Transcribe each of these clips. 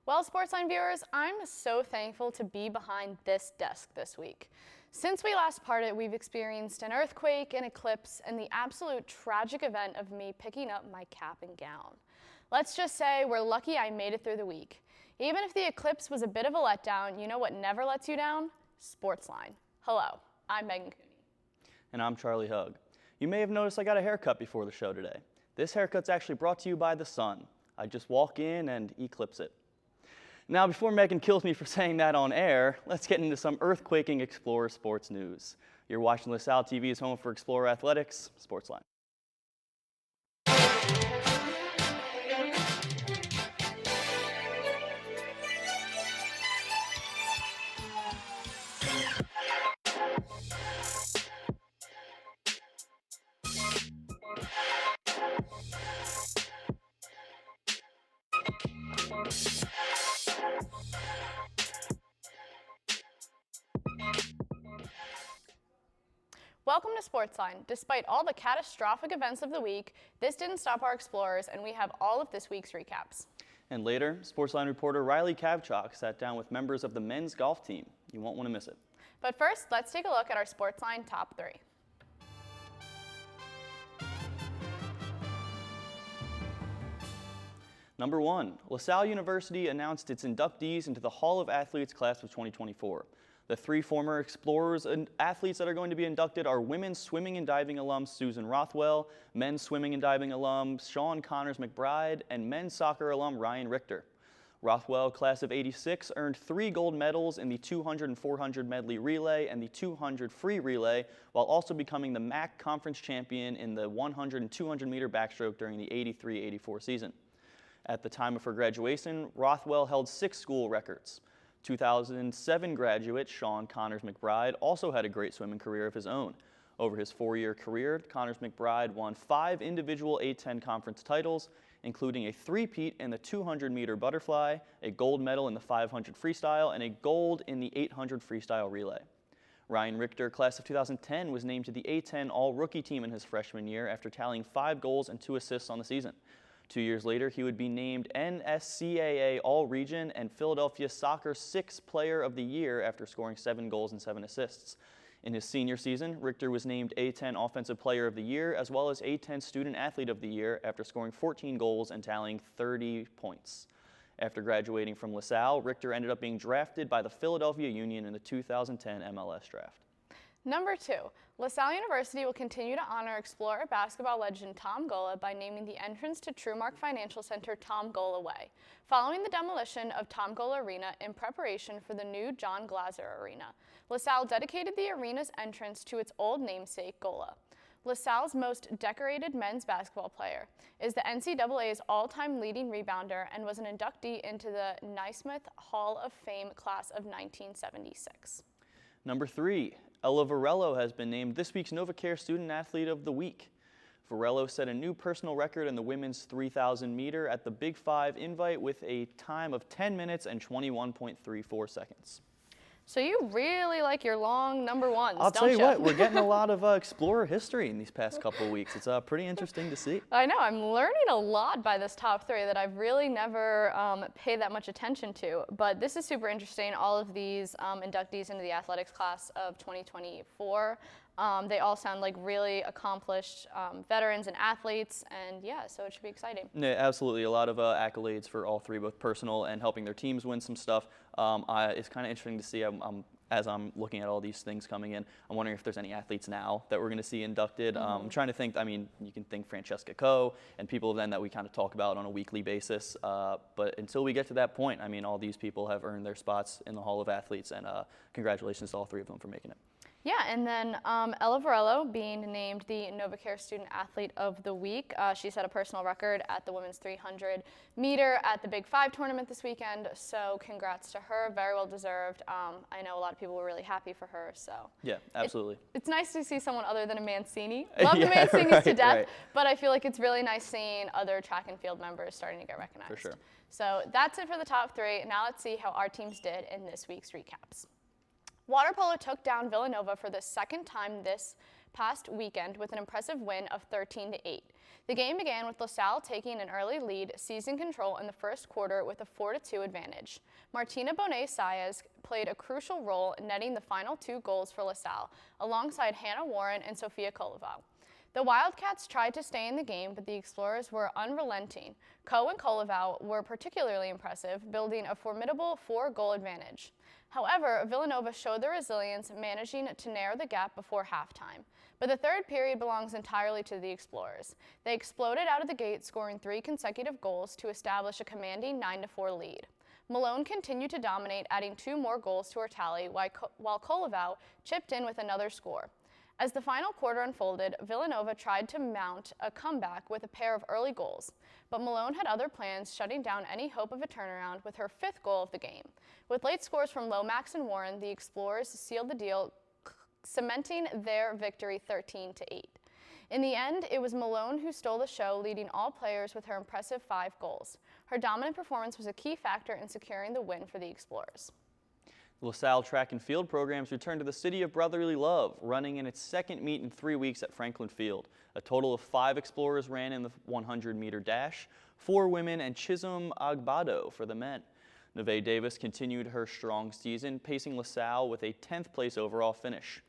Well, SportsLine viewers, I'm so thankful to be behind this desk this week. Since we last parted, we've experienced an earthquake, an eclipse, and the absolute tragic event of me picking up my cap and gown. Let's just say we're lucky I made it through the week. Even if the eclipse was a bit of a letdown, you know what never lets you down? SportsLine. Hello, I'm Meghan. And I'm Charlie Hug. You may have noticed I got a haircut before the show today. This haircut's actually brought to you by the sun. I just walk in and eclipse it. Now, before Meghan kills me for saying that on air, let's get into some earthquaking Explorer sports news. You're watching LaSalle TV's home for Explorer Athletics, SportsLine. Welcome to SportsLine. Despite all the catastrophic events of the week, this didn't stop our Explorers, and we have all of this week's recaps. And later, SportsLine reporter Riley Kavchuk sat down with members of the men's golf team. You won't want to miss it. But first, let's take a look at our SportsLine top 3. Number 1, LaSalle University announced its inductees into the Hall of Athletes class of 2024. The 3 former Explorers and athletes that are going to be inducted are women's swimming and diving alum Susan Rothwell, men's swimming and diving alum Sean Connors McBride, and men's soccer alum Ryan Richter. Rothwell, class of '86, earned 3 gold medals in the 200 and 400 medley relay and the 200 free relay, while also becoming the MAC conference champion in the 100 and 200 meter backstroke during the '83-'84 season. At the time of her graduation, Rothwell held 6 school records. 2007 graduate Sean Connors McBride also had a great swimming career of his own. Over his 4-year career, Connors McBride won 5 individual A10 conference titles, including a 3-peat in the 200-meter butterfly, a gold medal in the 500 freestyle, and a gold in the 800 freestyle relay. Ryan Richter, class of 2010, was named to the A10 All-Rookie team in his freshman year after tallying 5 goals and 2 assists on the season. 2 years later, he would be named NSCAA All-Region and Philadelphia Soccer 6th Player of the Year after scoring 7 goals and 7 assists. In his senior season, Richter was named A10 Offensive Player of the Year as well as A10 Student Athlete of the Year after scoring 14 goals and tallying 30 points. After graduating from LaSalle, Richter ended up being drafted by the Philadelphia Union in the 2010 MLS draft. Number 2, LaSalle University will continue to honor Explorer basketball legend Tom Gola by naming the entrance to Trumark Financial Center Tom Gola Way, following the demolition of Tom Gola Arena in preparation for the new John Glaser Arena. LaSalle dedicated the arena's entrance to its old namesake, Gola. LaSalle's most decorated men's basketball player is the NCAA's all-time leading rebounder and was an inductee into the Naismith Hall of Fame class of 1976. Number 3, Ella Varello has been named this week's NovaCare Student Athlete of the Week. Varello set a new personal record in the women's 3,000 meter at the Big 5 Invite with a time of 10 minutes and 21.34 seconds. So you really like your long number 1s, I'll don't tell you what, we're getting a lot of Explorer history in these past couple of weeks. It's pretty interesting to see. I know, I'm learning a lot by this top 3 that I've really never paid that much attention to. But this is super interesting, all of these inductees into the athletics class of 2024. They all sound like really accomplished veterans and athletes, and yeah, so it should be exciting. Yeah, absolutely. A lot of accolades for all 3, both personal and helping their teams win some stuff. It's kind of interesting to see, as I'm looking at all these things coming in, I'm wondering if there's any athletes now that we're going to see inducted. I'm trying to think, I mean, you can think Francesca Coe and people then that we kind of talk about on a weekly basis. But until we get to that point, I mean, all these people have earned their spots in the Hall of Athletes, and congratulations to all 3 of them for making it. Yeah, and then Ella Varello being named the NovaCare Student Athlete of the Week. She set a personal record at the women's 300 meter at the Big 5 tournament this weekend, so congrats to her, very well deserved. I know a lot of people were really happy for her, so. Yeah, absolutely. It's nice to see someone other than a Mancini. Love the Mancinis to death, but I feel like it's really nice seeing other track and field members starting to get recognized. For sure. So that's it for the top 3. Now let's see how our teams did in this week's recaps. Water polo took down Villanova for the second time this past weekend with an impressive win of 13-8. The game began with LaSalle taking an early lead, seizing control in the first quarter with a 4-2 advantage. Martina Bonet-Saez played a crucial role, netting the final 2 goals for LaSalle, alongside Hannah Warren and Sofia Koleval. The Wildcats tried to stay in the game, but the Explorers were unrelenting. Ko and Koleval were particularly impressive, building a formidable 4-goal advantage. However, Villanova showed their resilience, managing to narrow the gap before halftime. But the third period belongs entirely to the Explorers. They exploded out of the gate, scoring 3 consecutive goals to establish a commanding 9-4 lead. Malone continued to dominate, adding 2 more goals to her tally, while Koleval chipped in with another score. As the final quarter unfolded, Villanova tried to mount a comeback with a pair of early goals, but Malone had other plans, shutting down any hope of a turnaround with her 5th goal of the game. With late scores from Lomax and Warren, the Explorers sealed the deal, cementing their victory 13-8. In the end, it was Malone who stole the show, leading all players with her impressive 5 goals. Her dominant performance was a key factor in securing the win for the Explorers. The LaSalle track and field programs returned to the City of Brotherly Love, running in its second meet in 3 weeks at Franklin Field. A total of 5 Explorers ran in the 100-meter dash, 4 women, and Chisholm Agbado for the men. Neve Davis continued her strong season, pacing LaSalle with a 10th place overall finish.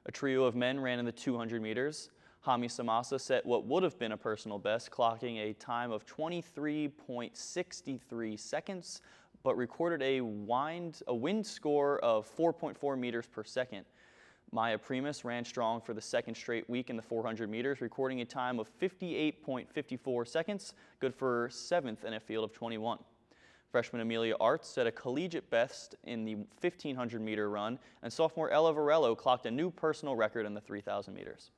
A trio of men ran in the 200 meters. Hami Samasa set what would have been a personal best, clocking a time of 23.63 seconds, but recorded a wind score of 4.4 meters per second. Maya Primus ran strong for the second straight week in the 400 meters, recording a time of 58.54 seconds, good for 7th in a field of 21. Freshman Amelia Arts set a collegiate best in the 1,500-meter run, and sophomore Ella Varello clocked a new personal record in the 3,000 meters.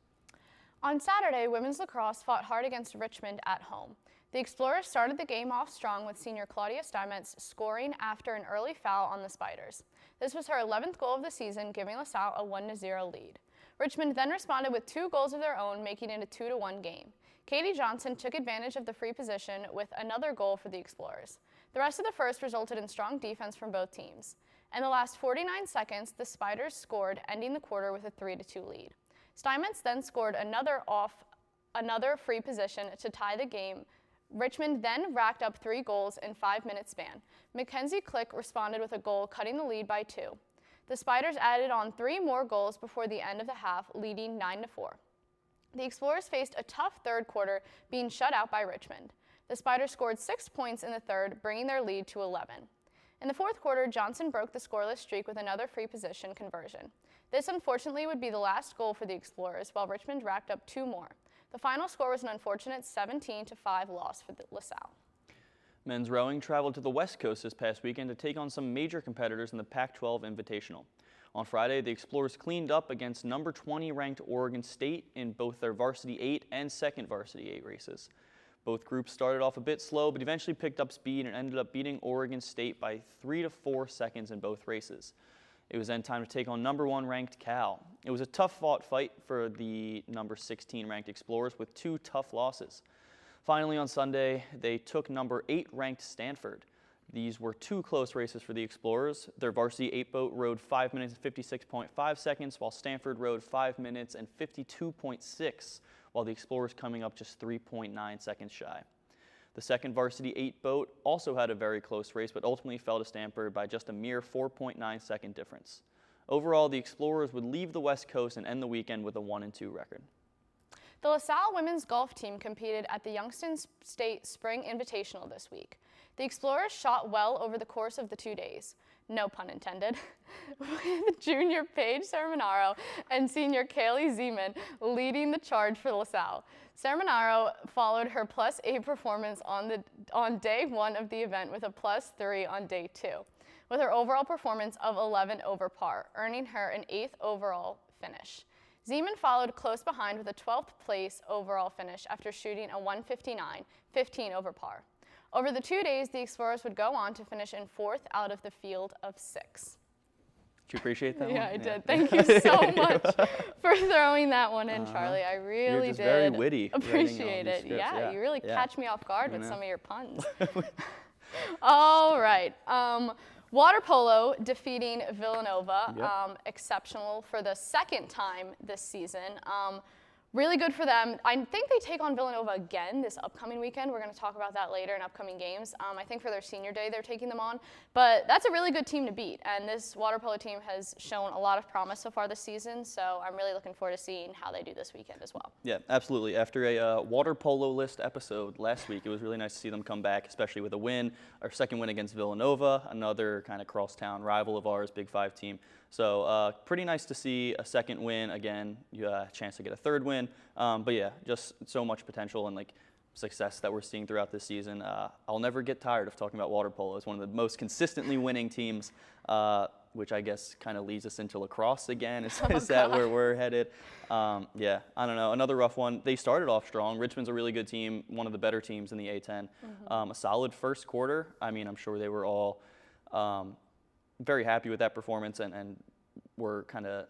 On Saturday, women's lacrosse fought hard against Richmond at home. The Explorers started the game off strong with senior Claudia Steinmetz scoring after an early foul on the Spiders. This was her 11th goal of the season, giving LaSalle a 1-0 lead. Richmond then responded with 2 goals of their own, making it a 2-1 game. Katie Johnson took advantage of the free position with another goal for the Explorers. The rest of the first resulted in strong defense from both teams. In the last 49 seconds, the Spiders scored, ending the quarter with a 3-2 lead. Steinmetz then scored another free position to tie the game. Richmond then racked up 3 goals in 5-minute span. Mackenzie Click responded with a goal, cutting the lead by 2. The Spiders added on 3 more goals before the end of the half, leading 9-4. The Explorers faced a tough third quarter, being shut out by Richmond. The Spiders scored 6 points in the third, bringing their lead to 11. In the fourth quarter, Johnson broke the scoreless streak with another free position conversion. This unfortunately would be the last goal for the Explorers, while Richmond racked up 2 more. The final score was an unfortunate 17-5 loss for LaSalle. Men's rowing traveled to the West Coast this past weekend to take on some major competitors in the Pac-12 Invitational. On Friday, the Explorers cleaned up against number 20 ranked Oregon State in both their Varsity 8 and second Varsity 8 races. Both groups started off a bit slow, but eventually picked up speed and ended up beating Oregon State by 3 to 4 seconds in both races. It was then time to take on number 1 ranked Cal. It was a tough-fought fight for the number 16 ranked Explorers with 2 tough losses. Finally, on Sunday, they took number 8 ranked Stanford. These were 2 close races for the Explorers. Their Varsity 8 boat rode 5 minutes and 56.5 seconds, while Stanford rode 5 minutes and 52.6, while the Explorers coming up just 3.9 seconds shy. The second Varsity 8 boat also had a very close race, but ultimately fell to Stanford by just a mere 4.9 second difference. Overall, the Explorers would leave the West Coast and end the weekend with a 1-2 record. The LaSalle women's golf team competed at the Youngstown State Spring Invitational this week. The Explorers shot well over the course of the 2 days, no pun intended, with junior Paige Sermonaro and senior Kaylee Zeman leading the charge for LaSalle. Sermonaro followed her +8 performance on day 1 of the event with a +3 on day 2, with her overall performance of 11 over par, earning her an 8th overall finish. Zeman followed close behind with a 12th place overall finish after shooting a 159, 15 over par. Over the 2 days, the Explorers would go on to finish in 4th out of the field of 6. Did you appreciate that one? Yeah, I did. Thank you so much for throwing that one in, Charlie. I really You're just did very witty appreciate it. scripts. Yeah, you really catch me off guard with know. some of your puns. All right. Water polo defeating Villanova, Yep. exceptional for the second time this season. Really good for them. I think they take on Villanova again this upcoming weekend. We're going to talk about that later in upcoming games. I think for their senior day they're taking them on. But that's a really good team to beat. And this water polo team has shown a lot of promise so far this season. So I'm really looking forward to seeing how they do this weekend as well. Yeah, absolutely. After a water polo list episode last week, it was really nice to see them come back, especially with a win. Our second win against Villanova, another kind of crosstown rival of ours, Big Five team. So pretty nice to see a second win. Again, you a chance to get a third win. But yeah, just so much potential and like success that we're seeing throughout this season. I'll never get tired of talking about water polo. It's one of the most consistently winning teams, which I guess kind of leads us into lacrosse again. Is that where we're headed? Yeah, I don't know. Another rough one. They started off strong. Richmond's a really good team, one of the better teams in the A10. A solid first quarter. I mean, I'm sure they were all very happy with that performance and were kind of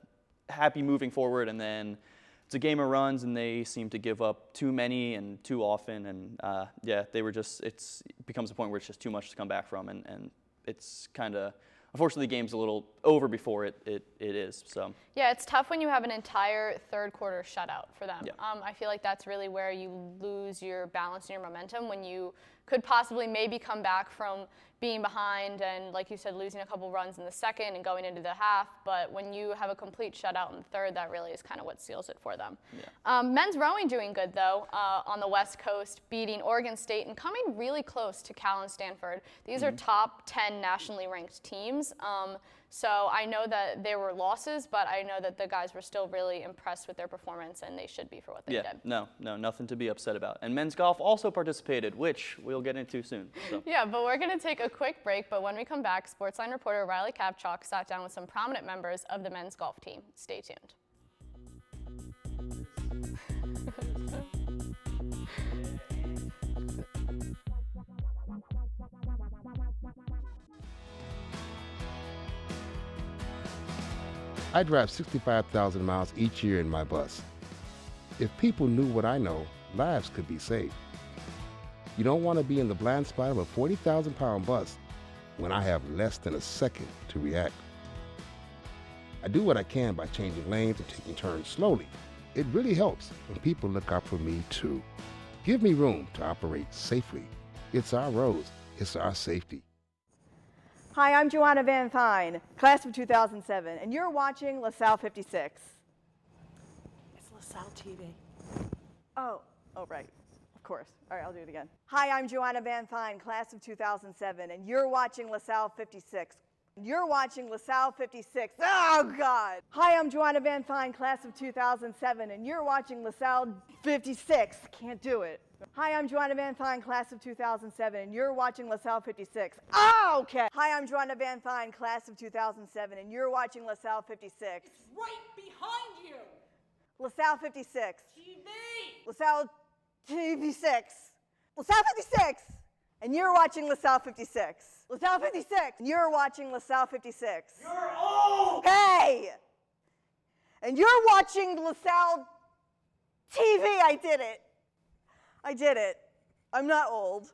happy moving forward. And then it's a game of runs, and they seem to give up too many and too often. And yeah, they were just, it becomes a point where it's just too much to come back from. And it's kind of, unfortunately, the game's a little over before it is. So yeah, it's tough when you have an entire third quarter shutout for them. Yeah. I feel like that's really where you lose your balance and your momentum, when you could possibly maybe come back from being behind and, like you said, losing a couple runs in the second and going into the half. But when you have a complete shutout in the third, that really is kind of what seals it for them. Yeah. Men's rowing doing good, though, on the West Coast, beating Oregon State and coming really close to Cal and Stanford. These are top 10 nationally ranked teams. So I know that there were losses, but I know that the guys were still really impressed with their performance, and they should be for what they did. No, nothing to be upset about. And men's golf also participated, which we'll get into soon. So. Yeah, but we're going to take a quick break, but when we come back, SportsLine reporter Riley Kapchuk sat down with some prominent members of the men's golf team. Stay tuned. I drive 65,000 miles each year in my bus. If people knew what I know, lives could be saved. You don't want to be in the blind spot of a 40,000-pound bus when I have less than a second to react. I do what I can by changing lanes and taking turns slowly. It really helps when people look out for me too. Give me room to operate safely. It's our roads, it's our safety. Hi, I'm Joanna Van Fine, class of 2007, and you're watching LaSalle 56. It's LaSalle TV. Oh, right, of course. All right, I'll do it again. Hi, I'm Joanna Van Fine, class of 2007, and you're watching LaSalle 56. You're watching LaSalle 56. Oh, God. Hi, I'm Joanna Van Fine, class of 2007, and you're watching LaSalle 56. Can't do it. Hi, I'm Joanna Van Fine, class of 2007, and you're watching LaSalle 56. Oh, okay. Hi, I'm Joanna Van Fine, class of 2007, and you're watching LaSalle 56. It's right behind you. LaSalle 56. TV. LaSalle TV 6. LaSalle 56. And you're watching LaSalle 56. LaSalle 56. And you're watching LaSalle 56. You're old. Hey! And you're watching LaSalle TV. I did it. I did it. I'm not old.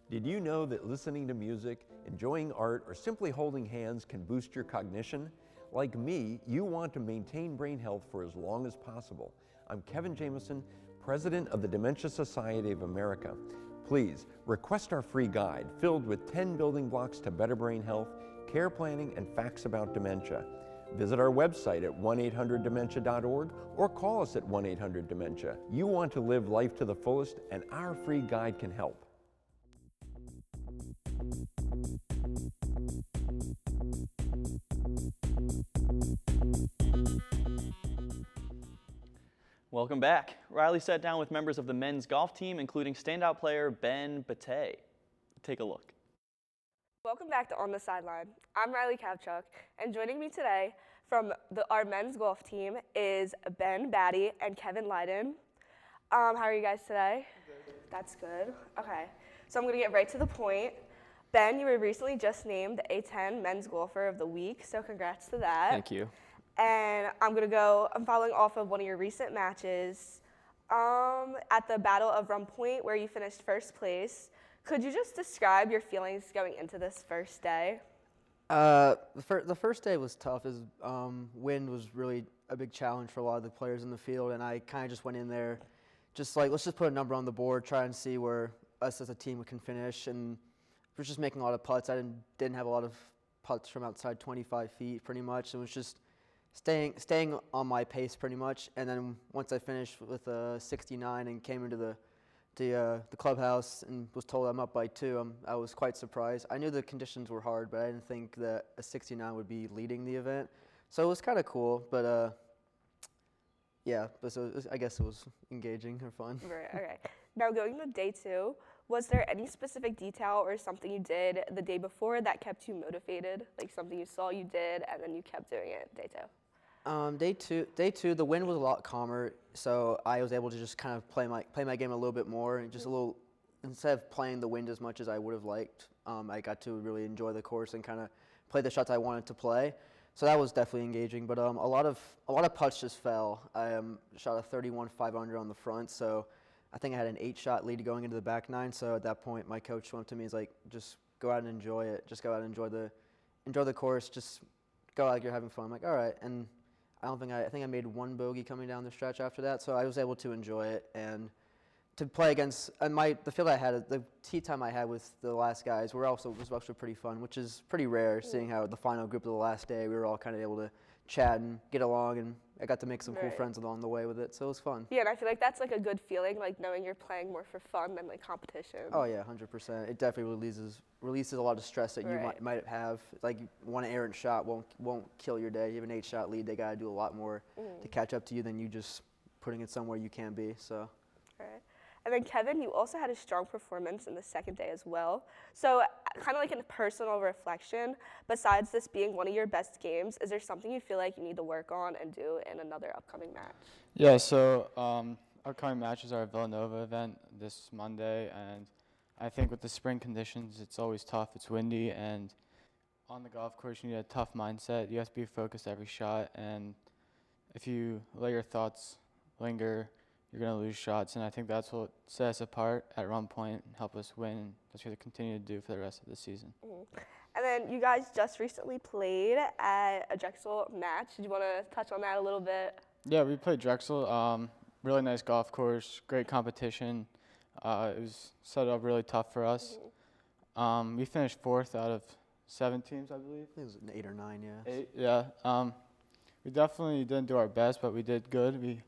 Did you know that listening to music, enjoying art, or simply holding hands can boost your cognition? Like me, you want to maintain brain health for as long as possible. I'm Kevin Jameson, President of the Dementia Society of America. Please request our free guide filled with 10 building blocks to better brain health, care planning, and facts about dementia. Visit our website at 1-800-DEMENTIA.org or call us at 1-800-DEMENTIA. You want to live life to the fullest, and our free guide can help. Welcome back. Riley sat down with members of the men's golf team, including standout player Battye. Take a look. Welcome back to On the Sideline. I'm Riley Kapchuk, and joining me today from our men's golf team is Battye and Kevin Lydon. How are you guys today? Good. That's good. Okay, so I'm going to get right to the point. Ben, you were recently just named the A10 Men's Golfer of the Week, so congrats to that. Thank you. And I'm following off of one of your recent matches at the Battle of Rum Point, where you finished first place. Could you just describe your feelings going into this first day? The first day was tough. Wind was really a big challenge for a lot of the players in the field, and I kind of just went in there, just like, let's just put a number on the board, try and see where us as a team can finish, and we're just making a lot of putts. I didn't have a lot of putts from outside 25 feet, pretty much. It was just staying on my pace, pretty much. And then once I finished with a 69 and came into the clubhouse and was told I'm up by 2, I was quite surprised. I knew the conditions were hard, but I didn't think that a 69 would be leading the event. So it was kind of cool, but yeah. But I guess it was engaging or fun. Right, okay. Now going to day 2, was there any specific detail or something you did the day before that kept you motivated? Like something you saw you did and then you kept doing it day 2? Day two, the wind was a lot calmer, so I was able to just kind of play my game a little bit more, and just a little, instead of playing the wind as much as I would have liked, I got to really enjoy the course and kind of play the shots I wanted to play. So that was definitely engaging. But a lot of putts just fell. I shot a 31 500 on the front, so I think I had an 8-shot lead going into the back 9. So at that point, my coach went up to me, he's like, just go out and enjoy it. Just go out and enjoy the course. Just go out like you're having fun. I'm like, all right. And I think I made 1 bogey coming down the stretch after that, so I was able to enjoy it and to play against the field I had, the tee time I had with the last guys was actually pretty fun, which is pretty rare. Seeing how the final group of the last day, we were all kind of able to chat and get along, and I got to make some cool friends along the way with it, so it was fun. Yeah, and I feel like that's like a good feeling, like knowing you're playing more for fun than like competition. Oh yeah, 100%. It definitely releases a lot of stress that you might have. Like one errant shot won't kill your day. You have an 8-shot lead, they got to do a lot more to catch up to you than you just putting it somewhere you can be. So. Right. And then Kevin, you also had a strong performance in the second day as well. So kind of like a personal reflection, besides this being one of your best games, is there something you feel like you need to work on and do in another upcoming match? Yeah, so upcoming matches are a Villanova event this Monday, and I think with the spring conditions, it's always tough. It's windy, and on the golf course, you need a tough mindset. You have to be focused every shot, and if you let your thoughts linger, you're going to lose shots, and I think that's what set us apart at Run Point and help us win, and that's what we're going to continue to do for the rest of the season. And then you guys just recently played at a Drexel match. Did you want to touch on that a little bit? Yeah, we played Drexel. Really nice golf course, great competition. It was set up really tough for us. We finished 4th out of 7 teams, I believe. I think it was an 8 or 9, yeah. 8, yeah. We definitely didn't do our best, but we did good. We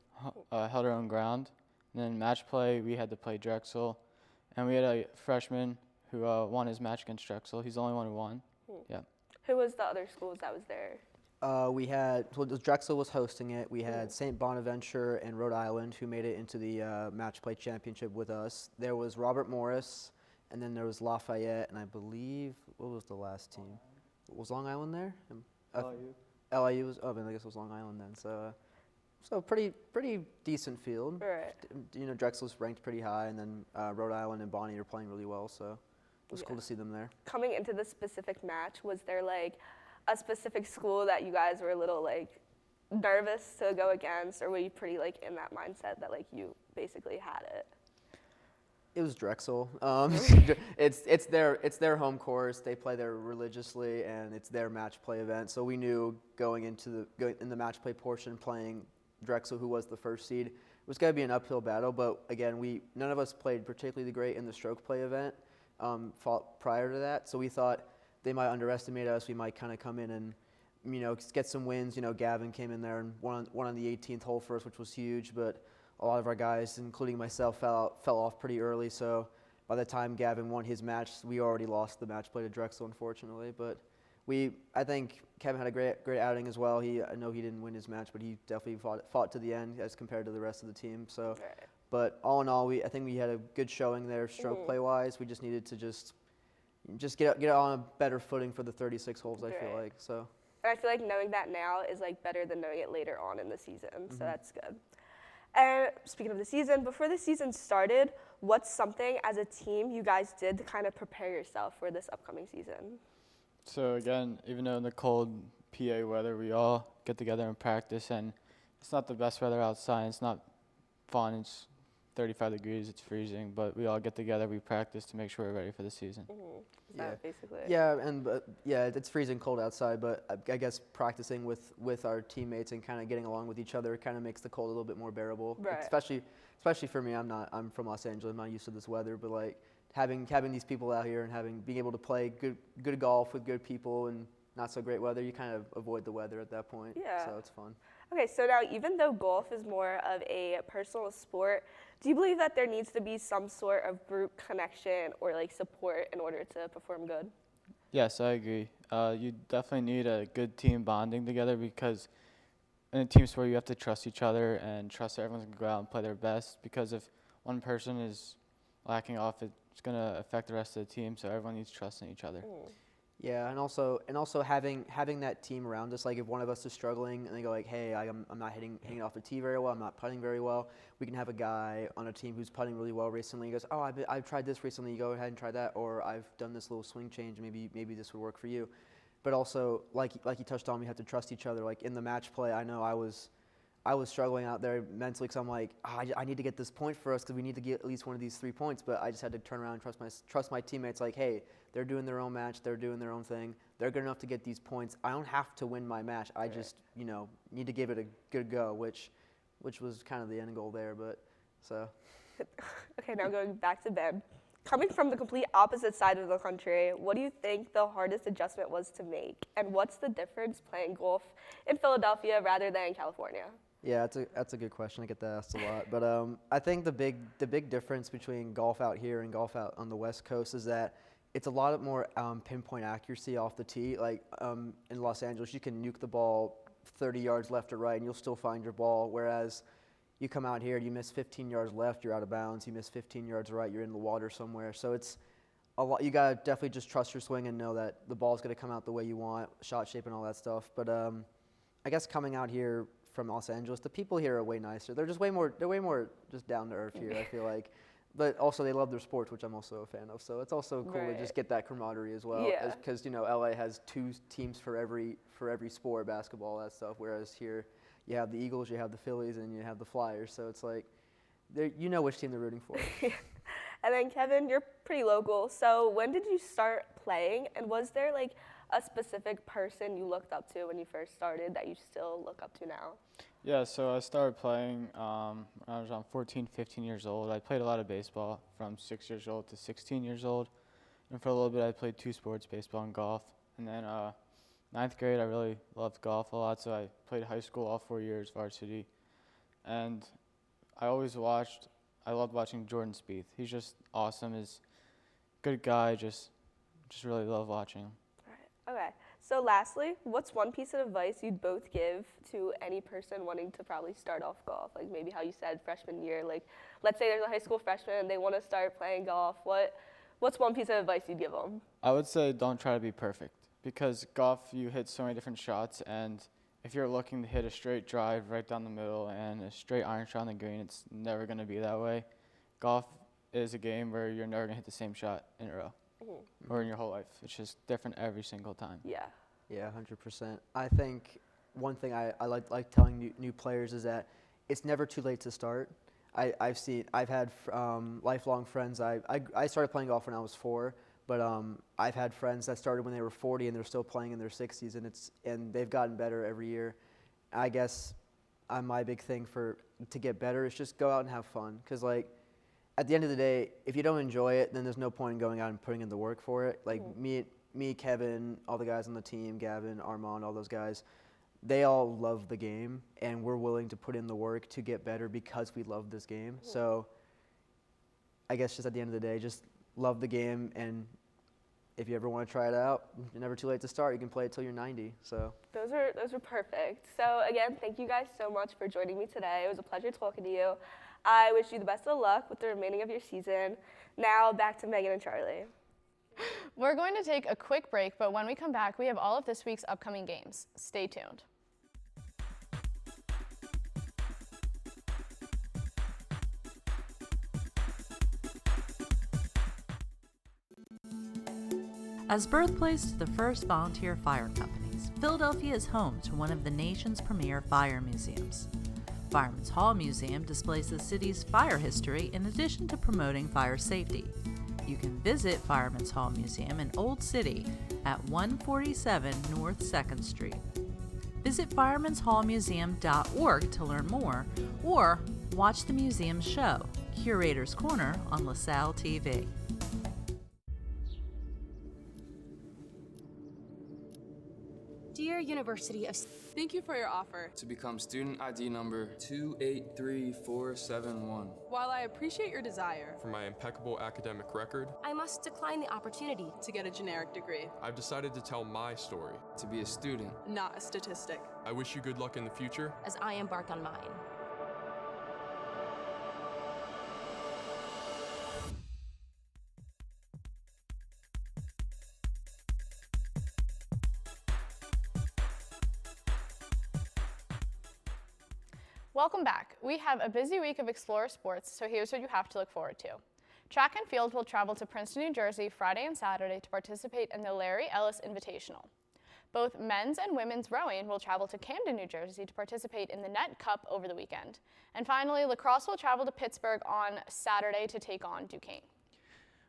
held our own ground. And then match play, we had to play Drexel. And we had a freshman who won his match against Drexel. He's the only one who won. Yeah. Who was the other schools that was there? Drexel was hosting it. We had St. Bonaventure and Rhode Island who made it into the match play championship with us. There was Robert Morris, and then there was Lafayette, and I believe, what was the last team? Was Long Island there? LIU. LIU was, I guess it was Long Island then. So pretty decent field. Right. You know, Drexel's ranked pretty high, and then Rhode Island and Bonnie are playing really well, so it was cool to see them there. Coming into this specific match, was there like a specific school that you guys were a little like nervous to go against, or were you pretty like in that mindset that like you basically had it? It was Drexel. It's their home course. They play there religiously, and it's their match play event. So we knew going in the match play portion, playing Drexel, who was the first seed, it was going to be an uphill battle. But again, none of us played particularly great in the stroke play event prior to that. So we thought they might underestimate us. We might kind of come in and get some wins. Gavin came in there and won on the 18th hole for us, which was huge. But a lot of our guys, including myself, fell off pretty early. So by the time Gavin won his match, we already lost the match play to Drexel, unfortunately. But I think Kevin had a great outing as well. I know he didn't win his match, but he definitely fought to the end as compared to the rest of the team. So, but all in all, I think we had a good showing there, stroke play wise. We just needed to just get on a better footing for the 36 holes. I feel like so. And I feel like knowing that now is like better than knowing it later on in the season. So that's good. And speaking of the season, before the season started, what's something as a team you guys did to kind of prepare yourself for this upcoming season? So again, even though in the cold PA weather, we all get together and practice, and it's not the best weather outside. It's not fun. It's 35 degrees, it's freezing, but we all get together, we practice to make sure we're ready for the season. Yeah. Basically. Yeah, and it's freezing cold outside, but I guess practicing with our teammates and kind of getting along with each other kind of makes the cold a little bit more bearable. Right. Especially for me, I'm from Los Angeles, I'm not used to this weather, but like having these people out here and being able to play good golf with good people and not so great weather, you kind of avoid the weather at that point. Yeah. So it's fun. Okay, so now even though golf is more of a personal sport, do you believe that there needs to be some sort of group connection or like support in order to perform good? Yes, I agree. You definitely need a good team bonding together because in a team sport you have to trust each other and trust that everyone's going to go out and play their best, because if one person is lacking off, it's going to affect the rest of the team, so everyone needs trust in each other. Yeah, and also having that team around us, like if one of us is struggling and they go like, hey, I'm not hitting off the tee very well, I'm not putting very well, we can have a guy on a team who's putting really well recently. He goes, oh, I've tried this recently, you go ahead and try that, or I've done this little swing change, maybe this would work for you. But also, like you touched on, we have to trust each other. Like in the match play, I know I was struggling out there mentally because I'm like, I need to get this point for us because we need to get at least one of these 3 points. But I just had to turn around and trust my teammates. Like, hey, they're doing their own match. They're doing their own thing. They're good enough to get these points. I don't have to win my match. I just, need to give it a good go, which was kind of the end goal there. But so. Okay, now going back to Ben. Coming from the complete opposite side of the country, what do you think the hardest adjustment was to make? And what's the difference playing golf in Philadelphia rather than in California? Yeah, that's a good question. I get that asked a lot. But I think the big difference between golf out here and golf out on the West Coast is that it's a lot more pinpoint accuracy off the tee. Like in Los Angeles, you can nuke the ball 30 yards left or right, and you'll still find your ball. Whereas you come out here, you miss 15 yards left, you're out of bounds. You miss 15 yards right, you're in the water somewhere. So it's a lot. You gotta definitely just trust your swing and know that the ball's gonna come out the way you want, shot shape and all that stuff. But I guess coming out here from Los Angeles, the people here are way nicer. They're way more just down to earth here, I feel like. But also they love their sports, which I'm also a fan of. So it's also cool to just get that camaraderie as well. Yeah. Because LA has 2 teams for every sport, basketball, that stuff. Whereas here you have the Eagles, you have the Phillies, and you have the Flyers. So it's like, you know which team they're rooting for. And then Kevin, you're pretty local. So when did you start playing? And was there like a specific person you looked up to when you first started that you still look up to now? Yeah, so I started playing when I was around 14, 15 years old. I played a lot of baseball from 6 years old to 16 years old. And for a little bit, I played 2 sports, baseball and golf. And then 9th grade, I really loved golf a lot, so I played high school all 4 years, varsity. And I loved watching Jordan Spieth. He's just awesome. He's a good guy, just really love watching him. All right. Okay. So lastly, what's one piece of advice you'd both give to any person wanting to probably start off golf? Like maybe how you said freshman year, like let's say there's a high school freshman and they want to start playing golf. What's one piece of advice you'd give them? I would say don't try to be perfect, because golf, you hit so many different shots, and if you're looking to hit a straight drive right down the middle and a straight iron shot on the green, it's never going to be that way. Golf is a game where you're never going to hit the same shot in a row or in your whole life. It's just different every single time. Yeah. Yeah, 100%. I think one thing I like telling new players is that it's never too late to start. I've had lifelong friends. I started playing golf when I was 4, but I've had friends that started when they were 40 and they're still playing in their 60s, and they've gotten better every year. I guess my big thing to get better is just go out and have fun, because like at the end of the day, if you don't enjoy it, then there's no point in going out and putting in the work for it. Like me, Kevin, all the guys on the team, Gavin, Armand, all those guys, they all love the game, and we're willing to put in the work to get better because we love this game. So I guess just at the end of the day, just love the game, and if you ever want to try it out, you're never too late to start. You can play it till you're 90. So those are perfect. So again, thank you guys so much for joining me today. It was a pleasure talking to you. I wish you the best of luck with the remaining of your season. Now back to Meghan and Charlie. We're going to take a quick break, but when we come back, we have all of this week's upcoming games. Stay tuned. As birthplace to the first volunteer fire companies, Philadelphia is home to one of the nation's premier fire museums. Fireman's Hall Museum displays the city's fire history in addition to promoting fire safety. You can visit Fireman's Hall Museum in Old City at 147 North 2nd Street. Visit firemanshallmuseum.org to learn more, or watch the museum's show, Curator's Corner, on LaSalle TV. Dear University of... Thank you for your offer to become student ID number 283471. While I appreciate your desire for my impeccable academic record, I must decline the opportunity to get a generic degree. I've decided to tell my story. To be a student, not a statistic. I wish you good luck in the future as I embark on mine. Welcome back. We have a busy week of Explorer sports, so here's what you have to look forward to. Track and field will travel to Princeton, New Jersey Friday and Saturday to participate in the Larry Ellis Invitational. Both men's and women's rowing will travel to Camden, New Jersey to participate in the Net Cup over the weekend. And finally, lacrosse will travel to Pittsburgh on Saturday to take on Duquesne.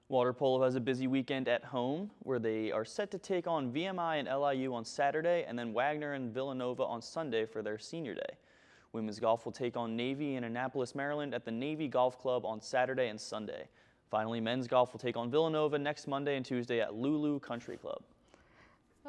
Water polo has a busy weekend at home where they are set to take on VMI and LIU on Saturday and then Wagner and Villanova on Sunday for their senior day. Women's golf will take on Navy in Annapolis, Maryland at the Navy Golf Club on Saturday and Sunday. Finally, men's golf will take on Villanova next Monday and Tuesday at Lulu Country Club.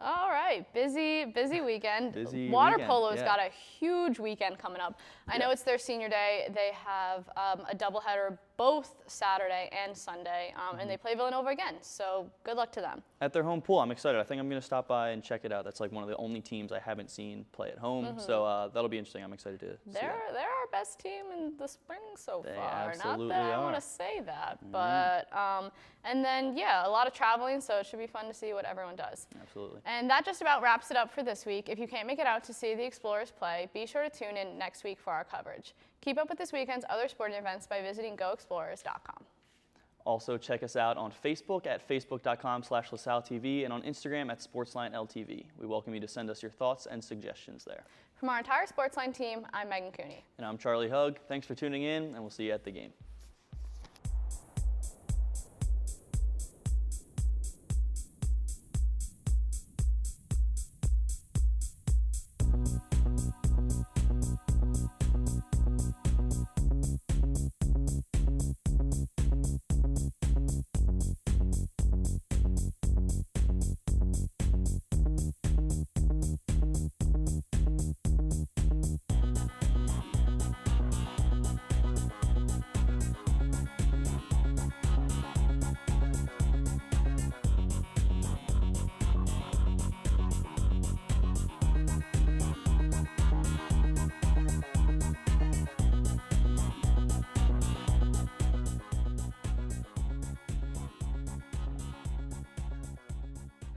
All right, busy weekend. Busy Water weekend, polo's yeah. got a huge weekend coming up. I know it's their senior day. They have a doubleheader both Saturday and Sunday, and they play Villanova again. So good luck to them. At their home pool, I'm excited. I think I'm going to stop by and check it out. That's like one of the only teams I haven't seen play at home. So that'll be interesting. I'm excited to see that. They're our best team in the spring so They far. absolutely Not that I are. want to say that, but and then yeah, a lot of traveling, so it should be fun to see what everyone does. Absolutely. And that just about wraps it up for this week. If you can't make it out to see the Explorers play, be sure to tune in next week for our coverage. Keep up with this weekend's other sporting events by visiting goexplorers.com. Also, check us out on Facebook at facebook.com/LaSalleTV and on Instagram at SportsLineLTV. We welcome you to send us your thoughts and suggestions there. From our entire SportsLine team, I'm Meghan Cooney. And I'm Charlie Hugg. Thanks for tuning in, and we'll see you at the game.